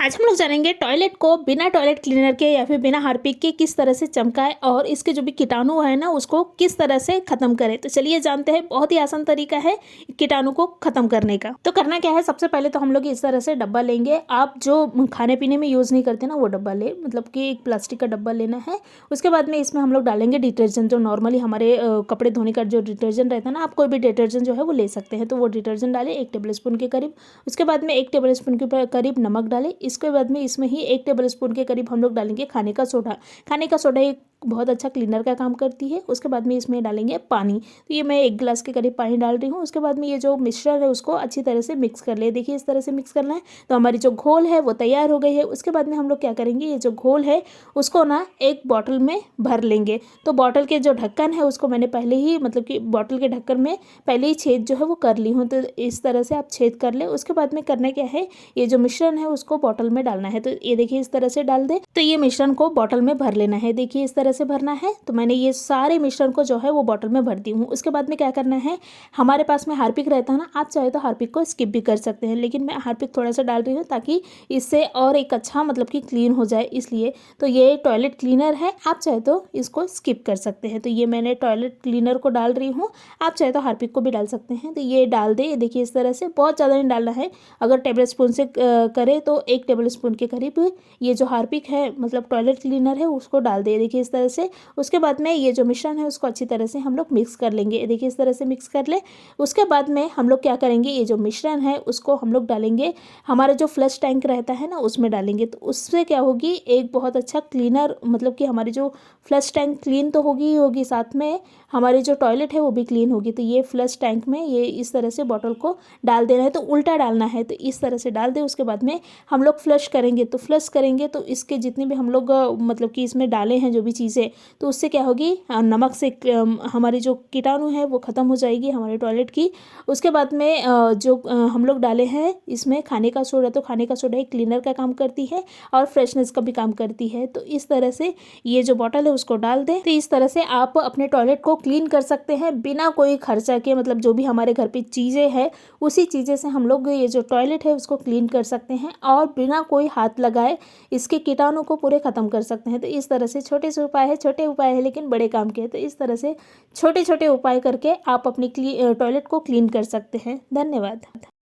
आज हम लोग जानेंगे टॉयलेट को बिना टॉयलेट क्लीनर के या फिर बिना हार्पिक के किस तरह से चमकाए और इसके जो भी कीटाणु है ना उसको किस तरह से खत्म करें। तो चलिए जानते हैं। बहुत ही आसान तरीका है कीटाणु को खत्म करने का। तो करना क्या है, सबसे पहले तो हम लोग इस तरह से डब्बा लेंगे। आप जो खाने पीने में यूज नहीं करते ना वो डब्बा ले, मतलब कि एक प्लास्टिक का डब्बा लेना है। उसके बाद में इसमें हम लोग डालेंगे डिटर्जेंट, जो नॉर्मली हमारे कपड़े धोने का जो डिटर्जेंट रहता है ना, आप कोई भी डिटर्जेंट जो है वो ले सकते हैं। तो वो डिटर्जेंट डालें 1 टेबल स्पून के करीब। उसके बाद में 1 टेबल स्पून के करीब नमक डालें। इसके बाद में इसमें ही 1 टेबल स्पून के करीब हम लोग डालेंगे खाने का सोडा। खाने का सोडा एक बहुत अच्छा क्लीनर का काम करती है। उसके बाद में इसमें डालेंगे पानी। तो ये मैं 1 गिलास के करीब पानी डाल रही हूँ। उसके बाद में ये जो मिश्रण है उसको अच्छी तरह से मिक्स कर ले। देखिए इस तरह से मिक्स करना है। तो हमारी जो घोल है वो तैयार हो गई है। उसके बाद में हम लोग क्या करेंगे, ये जो घोल है उसको ना एक बॉटल में भर लेंगे। तो बॉटल के जो ढक्कन है उसको मैंने पहले ही, मतलब कि बॉटल के ढक्कन में पहले ही छेद जो है वो कर ली हूँ। तो इस तरह से आप छेद कर ले। उसके बाद में करना क्या है, ये जो मिश्रण है उसको बॉटल में डालना है। तो ये देखिए इस तरह से डाल दे। तो ये मिश्रण को बॉटल में भर लेना है। देखिए इस तरह से भरना है। तो मैंने ये सारे मिश्रण को जो है वो बॉटल में भर दी हूँ। उसके बाद में क्या करना है, हमारे पास में हार्पिक रहता है ना, आप चाहे तो हार्पिक को स्किप भी कर सकते हैं, लेकिन मैं हार्पिक थोड़ा सा डाल रही हूँ ताकि इससे और एक अच्छा मतलब कि क्लीन हो जाए, इसलिए। तो ये टॉयलेट क्लीनर है, आप चाहे तो इसको स्किप कर सकते हैं। तो ये मैंने टॉयलेट क्लीनर को डाल रही हूँ, आप चाहे तो हार्पिक को भी डाल सकते हैं। तो ये डाल दे। देखिए इस तरह से, बहुत ज़्यादा नहीं डालना है। अगर टेबल स्पून से करे तो 1 टेबल स्पून के करीब ये जो हार्पिक है मतलब टॉयलेट क्लीनर है उसको डाल दे। देखिए इस तरह से। उसके बाद में ये जो मिश्रण है उसको अच्छी तरह से हम लोग मिक्स कर लेंगे। देखिए इस तरह से मिक्स कर ले। उसके बाद में हम लोग क्या करेंगे, ये जो मिश्रण है उसको हम लोग डालेंगे हमारे जो फ्लश टैंक रहता है ना उसमें डालेंगे। तो उससे क्या होगी, एक बहुत अच्छा क्लीनर, मतलब कि हमारी जो फ्लश टैंक क्लीन तो होगी ही होगी, साथ में हमारी जो टॉयलेट है वो भी क्लीन होगी। तो ये फ्लश टैंक में ये इस तरह से बॉटल को डाल देना है। तो उल्टा डालना है। तो इस तरह से डाल दे। उसके बाद में हम लोग फ्लश करेंगे। तो फ्लश करेंगे तो इसके जितने भी हम लोग मतलब कि इसमें डाले हैं जो भी चीज़ें, तो उससे क्या होगी, नमक से हमारी जो कीटाणु है वो ख़त्म हो जाएगी हमारे टॉयलेट की। उसके बाद में जो हम लोग डाले हैं इसमें खाने का सोडा, तो खाने का सोडा एक क्लीनर का काम करती है और फ्रेशनेस का भी काम करती है। तो इस तरह से ये जो बॉटल है उसको डाल दें। तो इस तरह से आप अपने टॉयलेट को क्लीन कर सकते हैं बिना कोई खर्चा के। मतलब जो भी हमारे घर पे चीज़ें हैं उसी चीज़ें से हम लोग ये जो टॉयलेट है उसको क्लीन कर सकते हैं और बिना कोई हाथ लगाए इसके कीटाणु को पूरे ख़त्म कर सकते हैं। तो इस तरह से छोटे से उपाय है, छोटे उपाय है लेकिन बड़े काम के हैं। तो इस तरह से छोटे छोटे उपाय करके आप अपनी टॉयलेट को क्लीन कर सकते हैं। धन्यवाद।